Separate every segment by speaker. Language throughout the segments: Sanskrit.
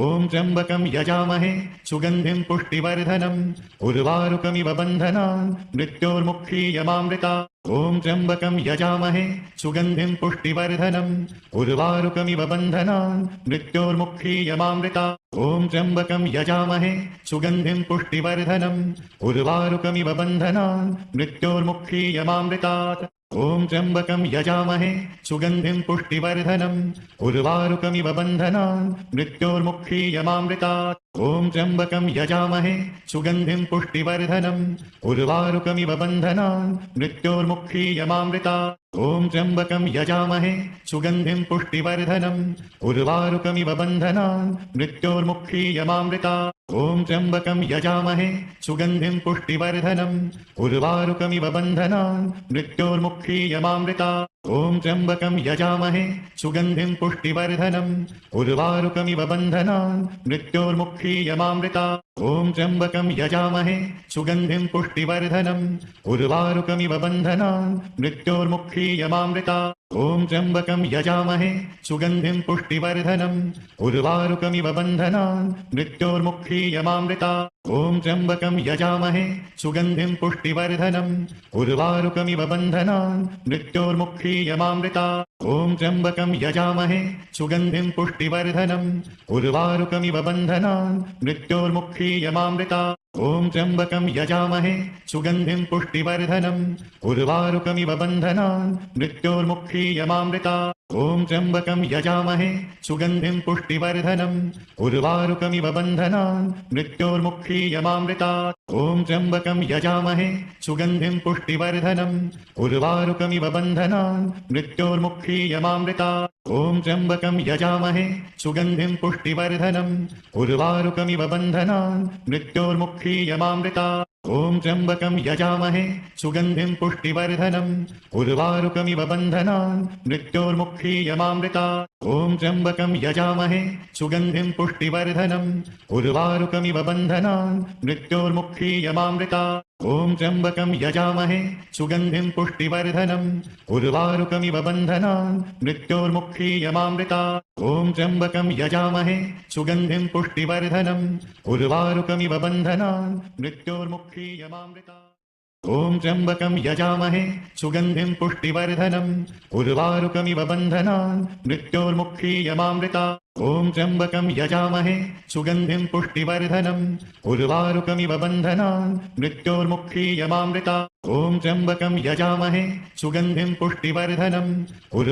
Speaker 1: ॐ त्र्यम्बकं यजामहे सुगन्धिं पुष्टिवर्धनम् उर्वारुकमिव बन्धनान् मृत्योर्मुक्षीयमामृतात् ॐ त्र्यम्बकं यजामहे सुगन्धिं पुष्टिवर्धनम् उर्वारुकमिव बन्धनान् मृत्योर्मुक्षीयमामृतात् ॐ त्र्यम्बकं यजामहे सुगन्धिं पुष्टिवर्धनम् उर्वारुकमिव बन्धनान् मृत्योर्मुक्षीयमामृतात् ॐ त्र्यम्बकं यजामहे सुगन्धिं पुष्टिवर्धनम् उर्वारुकमिव बन्धनान् मृत्योर्मुक्षीयमामृतात् ॐ त्र्यम्बकं यजामहे सुगन्धिं पुष्टिवर्धनम् उर्वारुकमिव बन्धनान् मृत्योर्मुक्षीयमामृतात् ॐ त्र्यम्बकं यजामहे सुगन्धिं पुष्टिवर्धनम् उर्वारुकमिव बन्धनान् मृत्योर्मुक्षीयमामृतात् ॐ त्र्यम्बकं यजामहे सुगन्धिं पुष्टिवर्धनम् उर्वारुकमिव बन्धनान् मृत्योर्मुक्षीयमामृतात् ॐ त्र्यम्बकं यजामहे सुगन्धिं पुष्टिवर्धनम् उर्वारुकमिव बन्धनान् मृत्योर्मुक्षीयमामृतात् ॐ त्र्यम्बकं यजामहे सुगन्धिं पुष्टिवर्धनम् उर्वारुकमिव बन्धनान् मृत्योर्मुक्षीयमामृतात् ॐ त्र्यम्बकं यजामहे सुगन्धिं पुष्टिवर्धनम् उर्वारुकमिव बन्धनान् मृत्योर्मुक्षीयमामृतात् ॐ त्र्यम्बकं यजामहे सुगन्धिं पुष्टिवर्धनम् उर्वारुकमिव बन्धनान् मृत्योर्मुक्षीयमामृतात् ॐ त्र्यम्बकं यजामहे सुगन्धिं पुष्टिवर्धनम् उर्वारुकमिव बन्धनान् मृत्योर्मुक्षीयमामृतात् ॐ त्र्यम्बकं यजामहे सुगन्धिं पुष्टिवर्धनम् उर्वारुकमिव बन्धनान् मृत्योर्मुक्षीयमामृतात् ॐ त्र्यम्बकं यजामहे सुगन्धिं पुष्टिवर्धनम् उर्वारुकमिव बन्धनान् मृत्योर्मुक्षीयमामृतात् ॐ त्र्यम्बकं यजामहे सुगन्धिं पुष्टिवर्धनम् उर्वारुकमिव बन्धनान् मृत्योर्मुक्षीयमामृतात् ॐ त्र्यम्बकं यजामहे सुगन्धिं पुष्टिवर्धनम् उर्वारुकमिव बन्धनान् मृत्योर्मुक्षीयमामृतात् ॐ त्र्यम्बकं यजामहे सुगन्धिं पुष्टिवर्धनम् उर्वारुकमिव बन्धनान् मृत्योर्मुक्षीयमामृतात् ॐ त्र्यम्बकं यजामहे सुगन्धिं पुष्टिवर्धनम् उर्वारुकमिव बन्धनान् मृत्योर्मुक्षीयमामृतात् ॐ त्र्यम्बकं यजामहे सुगन्धिं पुष्टिवर्धनम् उर्वारुकमिव बन्धनान् मृत्योर्मुक्षीयमामृतात् ॐ त्र्यम्बकं यजामहे सुगन्धिं पुष्टिवर्धनम् उर्वारुकमिव बन्धनान् मृत्योर्मुक्षीयमामृतात् ॐ त्र्यम्बकं यजामहे सुगन्धिं पुष्टिवर्धनम् उर्वारुकमिव बन्धनान् मृत्योर्मुक्षीयमामृतात् ॐ त्र्यम्बकं यजामहे सुगन्धिं पुष्टिवर्धनम् उर्वारुकमिव बन्धनान् मृत्योर्मुक्षीयमामृतात् ॐ त्र्यम्बकं यजामहे सुगन्धिं पुष्टिवर्धनम्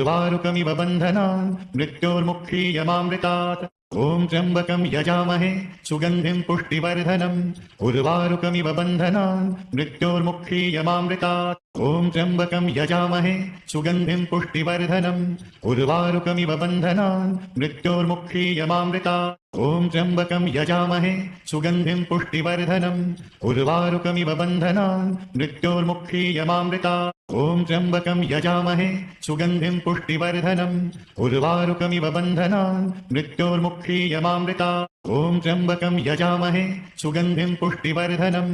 Speaker 1: उर्वारुकमिव बन्धनान् मृत्योर्मुक्षीयमामृतात् ॐ त्र्यम्बकं यजामहे सुगन्धिं पुष्टिवर्धनम् उर्वारुकमिव बन्धनान् मृत्योर्मुक्षीयमामृतात् ॐ त्र्यम्बकं यजामहे सुगन्धिं पुष्टिवर्धनम् उर्वारुकमिव बन्धनान् मृत्योर्मुक्षीयमामृतात् ॐ त्र्यम्बकं यजामहे सुगन्धिं पुष्टिवर्धनम् उर्वारुकमिव बन्धनान् मृत्योर्मुक्षीयमामृतात् ॐ त्र्यम्बकं यजामहे सुगन्धिं पुष्टिवर्धनम् उर्वारुकमिव बन्धनान् मृत्योर्मुक्षीयमामृतात् ॐ त्र्यम्बकं यजामहे सुगन्धिं पुष्टिवर्धनम्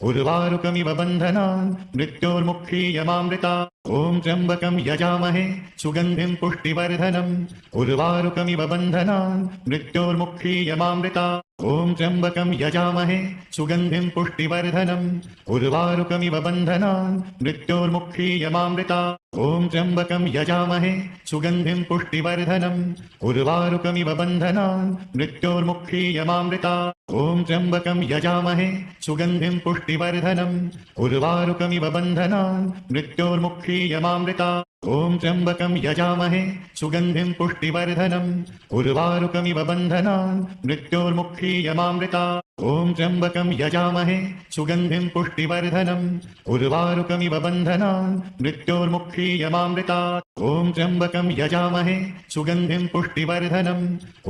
Speaker 1: उर्वारुकमिव बन्धनान् मृत्योर्मुक्षीयमामृतात् ॐ त्र्यम्बकं यजामहे सुगन्धिं पुष्टिवर्धनम् उर्वारुकमिव बन्धनान् मृत्योर्मुक्षीयमामृतात् ॐ त्र्यम्बकं यजामहे सुगन्धिं पुष्टिवर्धनम् उर्वारुकमिव बन्धनान् मृत्योर्मुक्षीयमामृतात् ॐ त्र्यम्बकं यजामहे सुगन्धिं पुष्टिवर्धनम् उर्वारुकमिव बन्धनान् मृत्योर्मुक्षीयमामृतात् ॐ त्र्यम्बकं यजामहे सुगन्धिं पुष्टिवर्धनम् उर्वारुकमिव बन्धनान् मृत्योर्मुक्षीयमामृतात् ॐ त्र्यम्बकं यजामहे सुगन्धिं पुष्टिवर्धनम् उर्वारुकमिव बन्धनान् मृत्योर्मुक्षीयमामृतात् ॐ त्र्यम्बकं यजामहे सुगन्धिं पुष्टिवर्धनम् उर्वारुकमिव बन्धनान् मृत्योर्मुक्षीयमामृतात् ॐ त्र्यम्बकं यजामहे सुगन्धिं पुष्टिवर्धनम्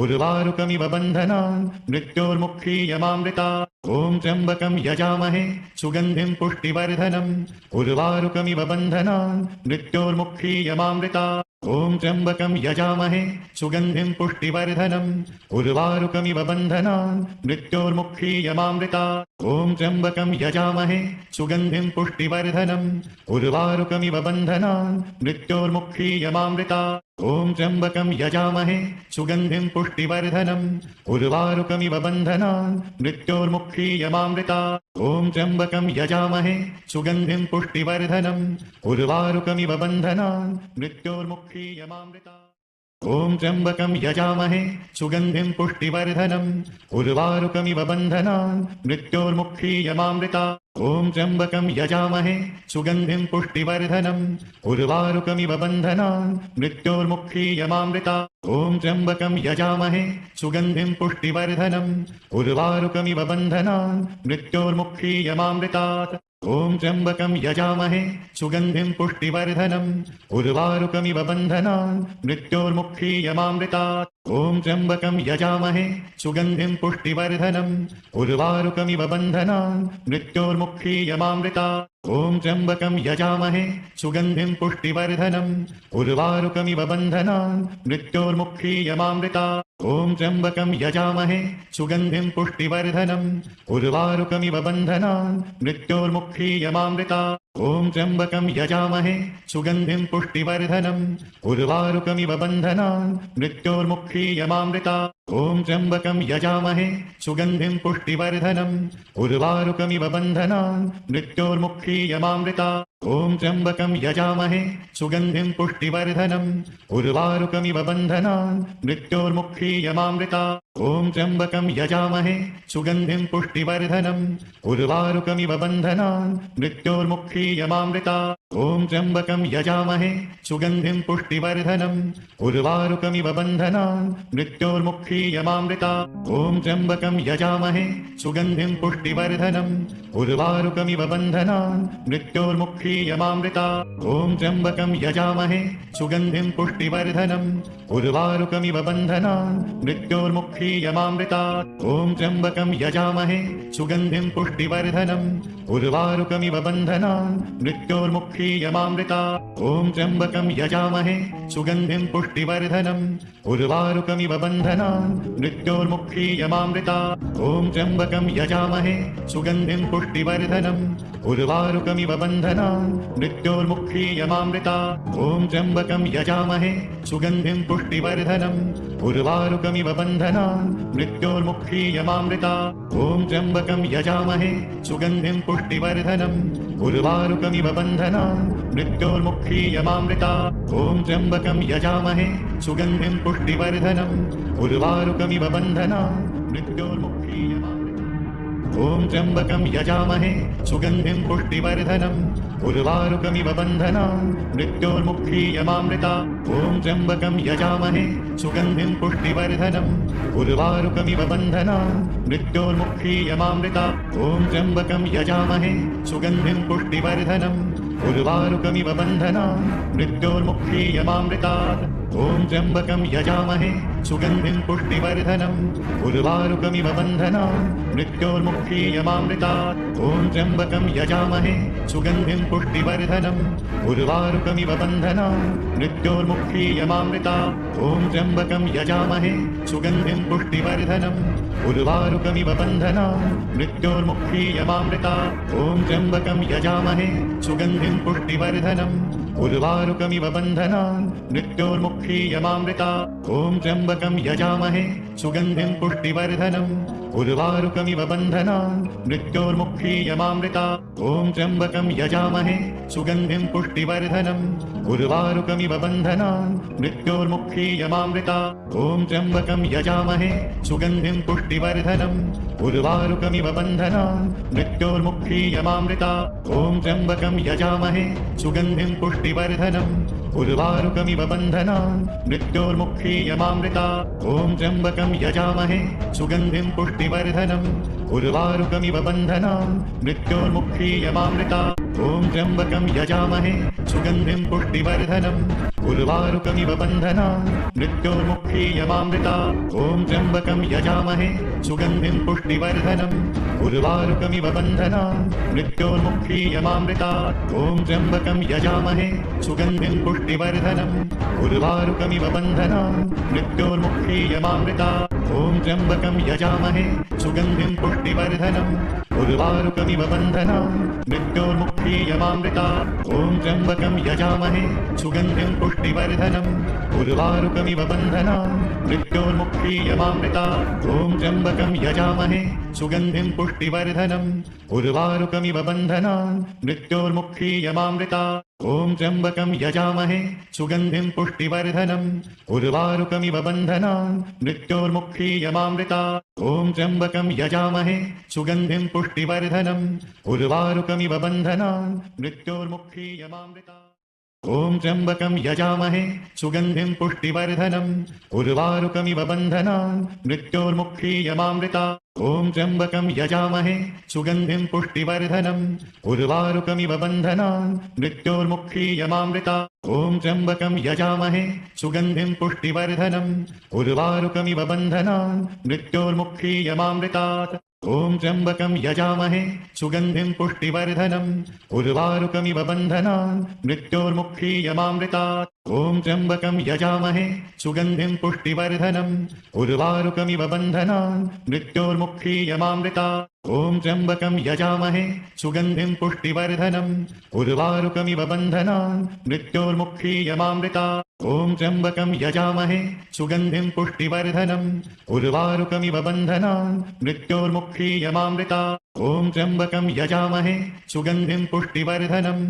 Speaker 1: उर्वारुकमिव बन्धनान् मृत्योर्मुक्षीयमामृतात् ॐ त्र्यम्बकं यजामहे सुगन्धिं पुष्टिवर्धनम् उर्वारुकमिव बन्धनान् मृत्योर्मुक्षीयमामृतात् ॐ त्र्यम्बकं यजामहे सुगन्धिं पुष्टिवर्धनम् उर्वारुकमिव बन्धनान् मृत्योर्मुक्षीयमामृतात् ॐ त्र्यम्बकं यजामहे सुगन्धिं पुष्टिवर्धनम् उर्वारुकमिव बन्धनान् मृत्योर्मुक्षीयमामृतात् ॐ त्र्यम्बकं यजामहे सुगन्धिं पुष्टिवर्धनम् उर्वारुकमिव बन्धनान् मृत्योर्मुक्षीयमामृतात् ॐ त्र्यम्बकं यजामहे सुगन्धिं पुष्टिवर्धनम् उर्वारुकमिव बन्धनान् मृत्योर्मुक्षीयमामृतात् ॐ त्र्यम्बकं यजामहे सुगन्धिं पुष्टिवर्धनम् उर्वारुकमिव बन्धनान् मृत्योर्मुक्षीयमामृतात् ॐ त्र्यम्बकं यजामहे सुगन्धिं पुष्टिवर्धनम् उर्वारुकमिव बन्धनान् मृत्योर्मुक्षीयमामृतात् ॐ त्र्यम्बकं यजामहे सुगन्धिं पुष्टिवर्धनम् उर्वारुकमिव बन्धनान् मृत्योर्मुक्षीयमामृतात् ॐ त्र्यम्बकं यजामहे सुगन्धिं पुष्टिवर्धनम् उर्वारुकमिव बन्धनान् मृत्योर्मुक्षीयमामृतात् ॐ त्र्यम्बकं यजामहे सुगन्धिं पुष्टिवर्धनम् उर्वारुकमिव बन्धनान् मृत्योर्मुक्षीयमामृतात् ॐ त्र्यम्बकं यजामहे सुगन्धिं पुष्टिवर्धनम् उर्वारुकमिव बन्धनान् मृत्योर्मुक्षीयमामृतात् ॐ त्र्यम्बकं यजामहे सुगन्धिं पुष्टिवर्धनम् उर्वारुकमिव बन्धनान् मृत्योर्मुक्षीयमामृतात् ॐ त्र्यम्बकं यजामहे सुगन्धिं पुष्टिवर्धनम् उर्वारुकमिव बन्धनान् मृत्योर्मुक्षीयमामृतात् ॐ त्र्यम्बकं यजामहे सुगन्धिं पुष्टिवर्धनम् उर्वारुकमिव बन्धनान् मृत्योर्मुक्षीयमामृतात् ॐ त्र्यम्बकं यजामहे सुगन्धिं पुष्टिवर्धनम् उर्वारुकमिव बन्धनान् मृत्योर्मुक्षीयमामृतात् ॐ त्र्यम्बकं यजामहे सुगन्धिं पुष्टिवर्धनम् उर्वारुकमिव बन्धनान् मृत्योर्मुक्षीयमामृतात् ॐ त्र्यम्बकं यजामहे सुगन्धिं पुष्टिवर्धनम् उर्वारुकमिव बन्धनान् मृत्योर्मुक्षीयमामृतात् ॐ त्र्यम्बकं यजामहे सुगन्धिं पुष्टिवर्धनम् उर्वारुकमिव बन्धनान् मृत्योर्मुक्षीयमामृतात् ॐ त्र्यम्बकं यजामहे सुगन्धिं पुष्टिवर्धनम् उर्वारुकमिव बन्धनान् मृत्योर्मुक्षीयमामृतात् ॐ त्र्यम्बकं यजामहे सुगन्धिं पुष्टिवर्धनम् उर्वारुकमिव बन्धनान् मृत्योर्मुक्षीयमामृतात् ॐ त्र्यम्बकं यजामहे सुगन्धिं पुष्टिवर्धनम् उर्वारुकमिव बन्धनान् मृत्योर्मुक्षीयमामृतात् ॐ त्र्यम्बकं यजामहे सुगन्धिं पुष्टिवर्धनम् उर्वारुकमिव बन्धनान् मृत्योर्मुक्षीयमामृतात् ॐ त्र्यम्बकं यजामहे सुगन्धिं पुष्टिवर्धनम् उर्वारुकमिव बन्धनान् मृत्योर्मुक्षीयमामृतात् ॐ त्र्यम्बकं यजामहे सुगन्धिं पुष्टिवर्धनम् उर्वारुकमिव बन्धनान् मृत्योर्मुक्षीयमामृतात् ॐ त्र्यम्बकं यजामहे सुगन्धिं पुष्टिवर्धनम् उर्वारुकमिव बन्धनान् मृत्योर्मुक्षीयमामृतात् ॐ त्र्यम्बकं यजामहे सुगन्धिं पुष्टिवर्धनम् उर्वारुकमिव बन्धनान् मृत्योर्मुक्षीयमामृतात् ॐ त्र्यम्बकं यजामहे सुगन्धिं पुष्टिवर्धनम् उर्वारुकमिव बन्धनान् मृत्योर्मुक्षीयमामृतात् ॐ त्र्यम्बकं यजामहे सुगन्धिं पुष्टिवर्धनम् उर्वारुकमिव बन्धनान् मृत्योर्मुक्षीयमामृतात् ॐ त्र्यम्बकं यजामहे सुगन्धिं पुष्टिवर्धनम् उर्वारुकमिव बन्धनान् मृत्योर्मुक्षीयमामृतात् ॐ त्र्यम्बकं यजामहे सुगन्धिं पुष्टिवर्धनम् उर्वारुकमिव बन्धनान् मृत्योर्मुक्षीयमामृतात् ॐ त्र्यम्बकं यजामहे सुगन्धिं पुष्टिवर्धनम् उर्वारुकमिव बन्धनान् मृत्योर्मुक्षीयमामृतात् ॐ त्र्यम्बकं यजामहे सुगन्धिं पुष्टिवर्धनम् उर्वारुकमिव बन्धनान् मृत्योर्मुक्षीयमामृतात् ॐ त्र्यम्बकं यजामहे सुगन्धिं पुष्टिवर्धनम् उर्वारुकमिव बन्धनान् मृत्योर्मुक्षीयमामृतात् ॐ त्र्यम्बकं यजामहे सुगन्धिं पुष्टिवर्धनम् उर्वारुकमिव बन्धनान् मृत्योर्मुक्षीयमामृतात् ॐ त्र्यम्बकं यजामहे सुगन्धिं पुष्टिवर्धनम् उर्वारुकमिव बन्धनान् मृत्योर्मुक्षीयमामृतात् ॐ त्र्यम्बकं यजामहे सुगन्धिं पुष्टिवर्धनम् उर्वारुकमिव बन्धनान् मृत्योर्मुक्षीयमामृतात् ॐ त्र्यम्बकं यजामहे सुगन्धिं पुष्टिवर्धनम् उर्वारुकमिव बन्धनान् मृत्योर्मुक्षीयमामृतात् ॐ त्र्यम्बकं यजामहे सुगन्धिं पुष्टिवर्धनम् उर्वारुकमिव बन्धनान् मृत्योर्मुक्षीयमामृतात् ॐ त्र्यम्बकं यजामहे सुगन्धिं पुष्टिवर्धनम् उर्वारुकमिव बन्धनान् मृत्योर्मुक्षीयमामृतात् ॐ त्र्यम्बकं यजामहे सुगन्धिं पुष्टिवर्धनम् उर्वारुकमिव बन्धनान् मृत्योर्मुक्षीयमामृतात् ॐ त्र्यम्बकं यजामहे सुगन्धिं पुष्टिवर्धनम् उर्वारुकमिव बन्धनान् मृत्योर्मुक्षीयमामृता ॐ त्र्यम्बकं यजामहे सुगन्धिं पुष्टिवर्धनम् उर्वारुकमिव बन्धनान् मृत्योर्मुक्षीयमामृता ॐ त्र्यम्बकं यजामहे सुगन्धिं पुष्टिवर्धनम् उर्वारुकमिव बन्धनान् मृत्योर्मुक्षीयमामृता ॐ त्र्यम्बकं यजामहे सुगन्धिं पुष्टिवर्धनम् उर्वारुकमिव बन्धनान् मृत्योर्मुक्षीयमामृता ॐ त्र्यम्बकं यजामहे सुगन्धिं पुष्टिवर्धनम् उर्वारुकमिव बन्धनान् मृत्योर्मुक्षीयमामृता ॐ त्र्यम्बकं यजामहे सुगन्धिं पुष्टिवर्धनम् उर्वारुकमिव बन्धनान् मृत्योर्मुक्षीयमामृता ॐ त्र्यम्बकं यजामहे सुगन्धिं पुष्टिवर्धनम् उर्वारुकमिव बन्धनान् मृत्योर्मुक्षीयमामृता ॐ त्र्यम्बकं यजामहे सुगन्धिं पुष्टिवर्धनम् उर्वारुकमिव बन्धनान् मृत्योर्मुक्षीयमामृतात् ॐ त्र्यम्बकं यजामहे सुगन्धिं पुष्टिवर्धनम् उर्वारुकमिव बन्धनान् मृत्योर्मुक्षीयमामृतात् ॐ त्र्यम्बकं यजामहे सुगन्धिं पुष्टिवर्धनम् उर्वारुकमिव बन्धनान् मृत्योर्मुक्षीयमामृतात् ॐ त्र्यम्बकं यजामहे सुगन्धिं पुष्टिवर्धनम् उर्वारुकमिव बन्धनान् मृत्योर्मुक्षीयमामृतात् ॐ त्र्यम्बकं यजामहे सुगन्धिं पुष्टिवर्धनम् उर्वारुकमिव बन्धनान् मृत्योर्मुक्षीयमामृतात् ॐ त्र्यम्बकं यजामहे सुगन्धिं पुष्टिवर्धनम्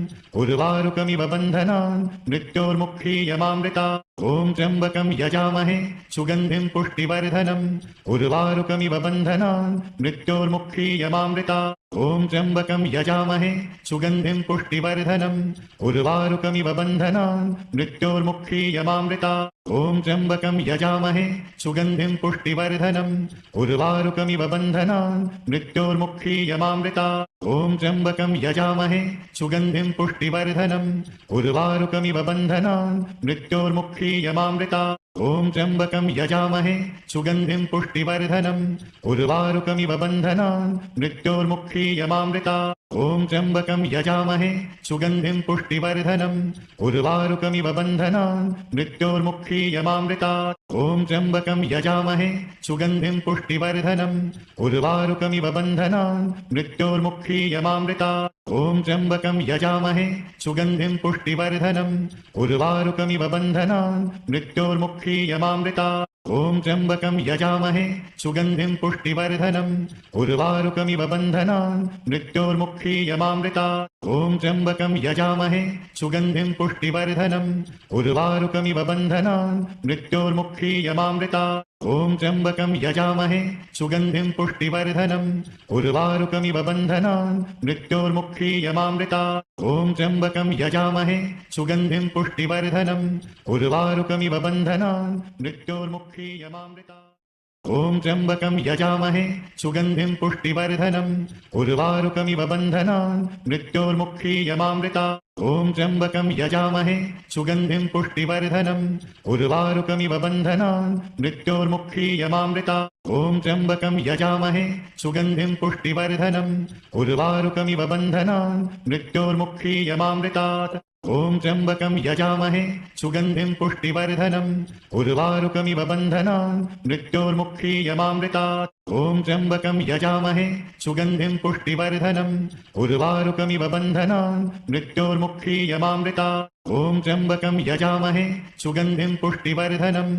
Speaker 1: उर्वारुकमिव बन्धनान् मृत्योर्मुक्षीयमामृतात् ॐ त्र्यम्बकं यजामहे सुगन्धिं पुष्टिवर्धनम् उर्वारुकमिव बन्धनान् मृत्योर्मुक्षीयमामृतात् ॐ त्र्यम्बकं यजामहे सुगन्धिं पुष्टिवर्धनम् उर्वारुकमिव बन्धनान् मृत्योर्मुक्षीयमामृतात् ॐ त्र्यम्बकं यजामहे सुगन्धिं पुष्टिवर्धनम् उर्वारुकमिव बन्धनान् मृत्योर्मुक्षीयमामृतात् ॐ त्र्यम्बकं यजामहे सुगन्धिं पुष्टिवर्धनम् उर्वारुकमिव बन्धनान् मृत्योर्मुक्षीयमामृतात् ॐ त्र्यम्बकं यजामहे सुगन्धिं पुष्टिवर्धनम् उर्वारुकमिव बन्धनान् मृत्योर्मुक्षीयमामृतात् ॐ त्र्यम्बकं यजामहे सुगन्धिं पुष्टिवर्धनम् उर्वारुकमिव बन्धनान् मृत्योर्मुक्षीयमामृतात् ॐ त्र्यम्बकं यजामहे सुगन्धिं पुष्टिवर्धनम् उर्वारुकमिव बन्धनान् मृत्योर्मुक्षीयमामृतात् ॐ त्र्यम्बकं यजामहे सुगन्धिं पुष्टिवर्धनम् उर्वारुकमिव बन्धनान् मृत्योर्मुक्षीयमामृतात् ॐ त्र्यम्बकं यजामहे सुगन्धिं पुष्टिवर्धनम् उर्वारुकमिव बन्धनान् मृत्योर्मुक्षीयमामृतात् ॐ त्र्यम्बकं यजामहे सुगन्धिं पुष्टिवर्धनम् उर्वारुकमिव बन्धनान् मृत्योर्मुक्षीयमामृतात् ॐ त्र्यम्बकं यजामहे सुगन्धिं पुष्टिवर्धनम् उर्वारुकमिव बन्धनान् मृत्योर्मुक्षीयमामृतात् ॐ त्र्यम्बकं यजामहे सुगन्धिं पुष्टिवर्धनम् उर्वारुकमिव बन्धनान् मृत्योर्मुक्षीयमामृतात् ॐ त्र्यम्बकं यजामहे सुगन्धिं पुष्टिवर्धनम् उर्वारुकमिव बन्धनान् मृत्योर्मुक्षीयमामृतात् ॐ त्र्यम्बकं यजामहे सुगन्धिं पुष्टिवर्धनम् उर्वारुकमिव बन्धनान् मृत्योर्मुक्षीयमामृतात् ॐ त्र्यम्बकं यजामहे सुगन्धिं पुष्टिवर्धनम् उर्वारुकमिव बन्धनान् मृत्योर्मुक्षीयमामृतात् ॐ त्र्यम्बकं यजामहे सुगन्धिं पुष्टिवर्धनम् उर्वारुकमिव बन्धनान् मृत्योर्मुक्षीयमामृतात् ॐ त्र्यम्बकं यजामहे सुगन्धिं पुष्टिवर्धनम् उर्वारुकमिव बन्धनान् मृत्योर्मुक्षीयमामृतात् ॐ त्र्यम्बकं यजामहे सुगन्धिं पुष्टिवर्धनम्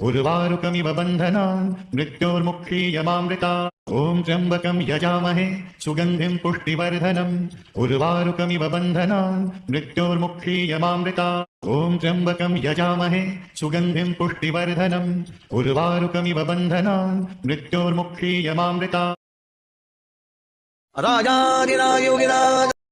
Speaker 1: उर्वारुकमिव बन्धनान् मृत्योर्मुक्षीयमामृतात् ॐ त्र्यम्बकं यजामहे सुगन्धिं पुष्टिवर्धनम् उर्वारुकमिव बन्धनान् मृत्योर्मुक्षीयमामृतात् ॐ त्र्यम्बकं यजामहे सुगन्धिं पुष्टिवर्धनम् उर्वारुकमिव बन्धनान् मृत्योर्मुक्षीयमामृतात्
Speaker 2: राजाधिराज योगिराज